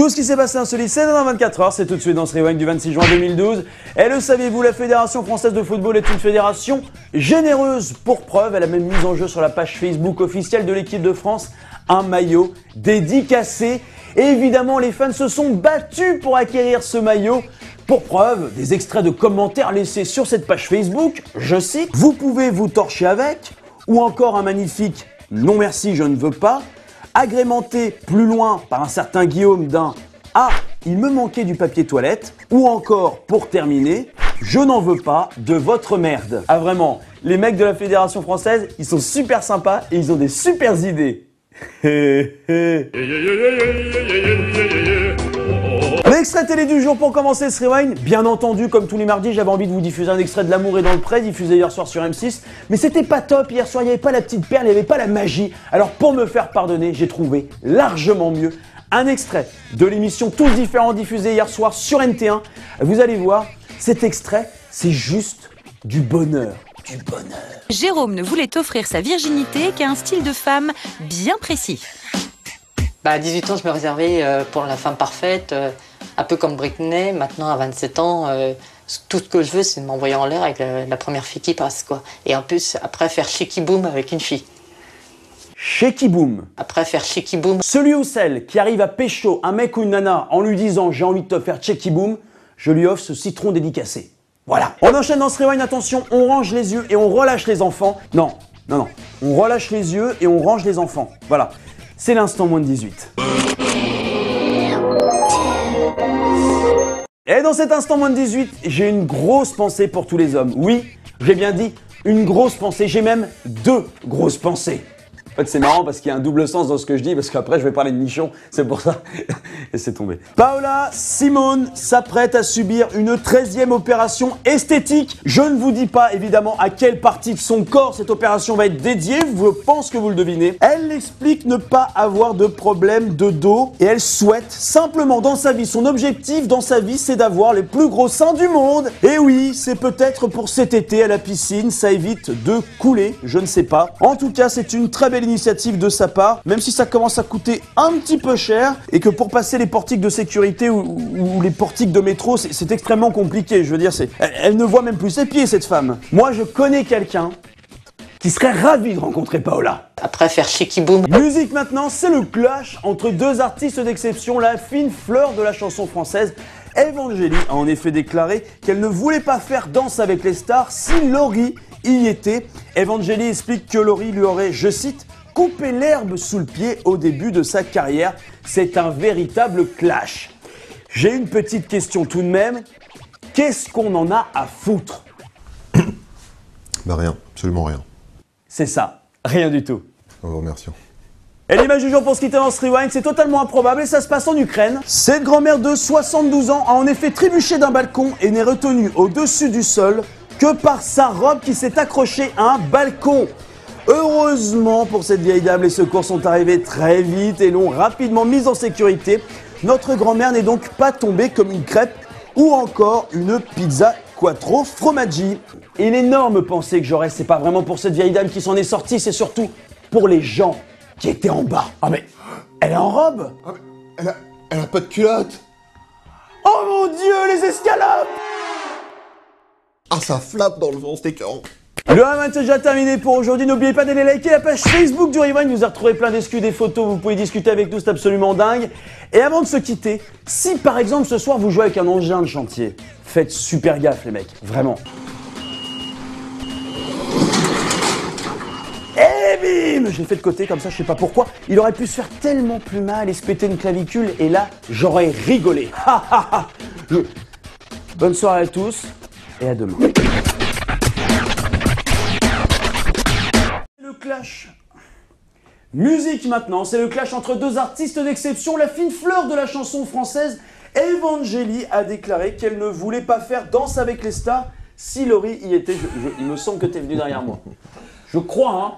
Tout ce qui s'est passé insolite, c'est dans 24 heures, c'est tout de suite dans ce Rewind du 26 juin 2012. Et le saviez-vous, la Fédération Française de Football est une fédération généreuse. Pour preuve, elle a même mis en jeu sur la page Facebook officielle de l'équipe de France un maillot dédicacé. Et évidemment, les fans se sont battus pour acquérir ce maillot. Pour preuve, des extraits de commentaires laissés sur cette page Facebook, je cite « Vous pouvez vous torcher avec » ou encore un magnifique « Non merci, je ne veux pas », agrémenté plus loin par un certain Guillaume d'un « Ah, il me manquait du papier toilette » ou encore, pour terminer, « Je n'en veux pas de votre merde ». Ah vraiment, les mecs de la Fédération Française, ils sont super sympas et ils ont des super idées. L'extrait télé du jour pour commencer ce Rewind. Bien entendu, comme tous les mardis, j'avais envie de vous diffuser un extrait de L'amour est dans le pré, diffusé hier soir sur M6. Mais c'était pas top, hier soir il n'y avait pas la petite perle, il n'y avait pas la magie. Alors pour me faire pardonner, j'ai trouvé largement mieux un extrait de l'émission Tous différents diffusée hier soir sur NT1. Vous allez voir, cet extrait, c'est juste du bonheur. Du bonheur. Jérôme ne voulait offrir sa virginité qu'à un style de femme bien précis. À 18 ans, je me réservais pour la femme parfaite, un peu comme Britney. Maintenant, à 27 ans, tout ce que je veux, c'est de m'envoyer en l'air avec la première fille qui passe, quoi. Et en plus, après, faire shaky boom avec une fille. Shaky boom. Après, faire shaky boom. Celui ou celle qui arrive à pécho un mec ou une nana en lui disant « j'ai envie de te faire shaky boom », je lui offre ce citron dédicacé. Voilà. On enchaîne dans ce Rewind, attention, on range les yeux et on relâche les enfants. Non. On relâche les yeux et on range les enfants. Voilà. C'est l'instant moins de 18. Et dans cet instant moins de 18, j'ai une grosse pensée pour tous les hommes. Oui, j'ai bien dit une grosse pensée, j'ai même deux grosses pensées. En fait, c'est marrant parce qu'il y a un double sens dans ce que je dis, parce qu'après, je vais parler de nichon, c'est pour ça. Et c'est tombé. Paola Simone s'apprête à subir une 13e opération esthétique. Je ne vous dis pas, évidemment, à quelle partie de son corps cette opération va être dédiée. Je pense que vous le devinez. Elle explique ne pas avoir de problème de dos et elle souhaite simplement dans sa vie, son objectif dans sa vie, c'est d'avoir les plus gros seins du monde. Et oui, c'est peut-être pour cet été à la piscine, ça évite de couler, je ne sais pas. En tout cas, c'est une très belle initiative de sa part, même si ça commence à coûter un petit peu cher et que pour passer les portiques de sécurité ou les portiques de métro, c'est extrêmement compliqué. Je veux dire, elle ne voit même plus ses pieds, cette femme. Moi, je connais quelqu'un qui serait ravi de rencontrer Paola. Après, faire shaky boom. Musique maintenant, c'est le clash entre deux artistes d'exception, la fine fleur de la chanson française. Evangélie a en effet déclaré qu'elle ne voulait pas faire Danse avec les stars si Laurie y était. Evangélie explique que Laurie lui aurait, je cite, couper l'herbe sous le pied au début de sa carrière. C'est un véritable clash. J'ai une petite question tout de même. Qu'est-ce qu'on en a à foutre? Rien, absolument rien. C'est ça, rien du tout. Nous vous remercions. Et l'image du jour pour se quitter dans ce Rewind, c'est totalement improbable et ça se passe en Ukraine. Cette grand-mère de 72 ans a en effet trébuché d'un balcon et n'est retenue au-dessus du sol que par sa robe qui s'est accrochée à un balcon. Heureusement pour cette vieille dame, les secours sont arrivés très vite et l'ont rapidement mise en sécurité. Notre grand-mère n'est donc pas tombée comme une crêpe ou encore une pizza quattro formaggi. Et l'énorme pensée que j'aurais, c'est pas vraiment pour cette vieille dame qui s'en est sortie, c'est surtout pour les gens qui étaient en bas. Ah mais, elle est en robe? Ah mais elle a pas de culotte. Oh mon Dieu, les escalopes! Ah, ça flappe dans le vent, c'était écœurant. Le Rewind c'est déjà terminé pour aujourd'hui. N'oubliez pas d'aller liker la page Facebook du Rewind. Vous y retrouverez plein d'exclus, des photos. Vous pouvez discuter avec nous, c'est absolument dingue. Et avant de se quitter, si par exemple ce soir vous jouez avec un engin de chantier, faites super gaffe les mecs, vraiment. Et bim! Je l'ai fait de côté comme ça, je sais pas pourquoi. Il aurait pu se faire tellement plus mal et se péter une clavicule. Et là, j'aurais rigolé. Bonne soirée à tous et à demain. Le clash. Musique maintenant, c'est le clash entre deux artistes d'exception. La fine fleur de la chanson française, Evangélie, a déclaré qu'elle ne voulait pas faire Danse avec les stars si Laurie y était. Il me semble que tu es venu derrière moi. Je crois, hein.